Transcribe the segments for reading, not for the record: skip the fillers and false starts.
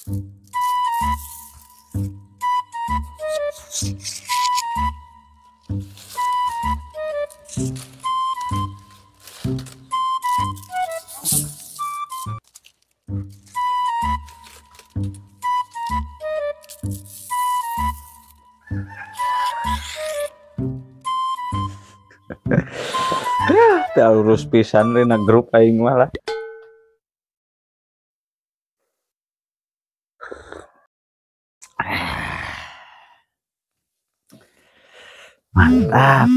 Tak urus pisan deh na grup aing malah. Mantap.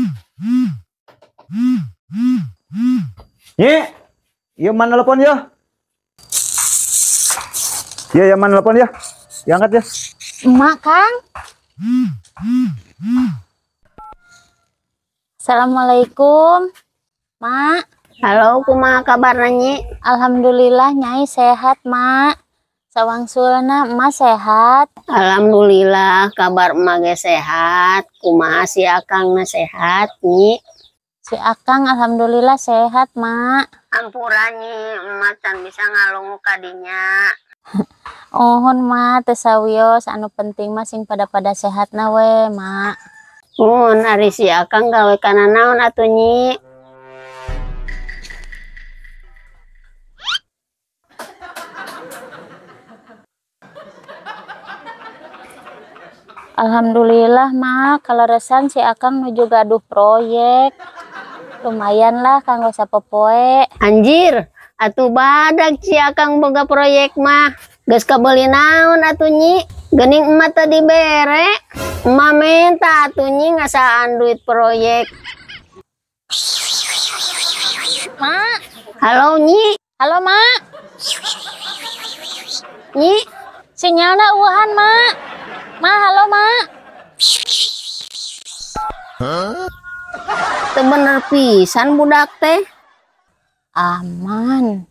Ye, iya mana telepon ya? Iya, mana telepon ya? Diangkat ya. Emak, Kang. Assalamualaikum, Mak. Halo, kumaha kabarna Nyi? Alhamdulillah Nyai sehat, Mak. Sawangsulna emak sehat. Alhamdulillah kabar emak ge sehat. Kumaha si Akangna sehat Nyi? Si Akang alhamdulillah sehat, Mak. Ampura Nyi, emak can bisa ngalungu kadinya. Ohon Mak, teu sawios, anu penting mah sing pada sehatna we, Mak. Ari si Akang gawe kana naon atuh Nyi? Alhamdulillah Mak, kaleresan si Akang nuju gaduh proyek. Lumayan lah kanggo sapopoe. Anjir, atuh badag si Akang boga proyek mah. Geus kabeuli naon atuh Nyi? Geuning emak teh dibere. Emak minta atuh Nyi ngasaan duit proyek. Mak. Halo Nyi. Halo Mak. Nyi. Sinyalna eueuhan Mak. Mak, halo Mak. Teu bener pisan budak teh. Aman.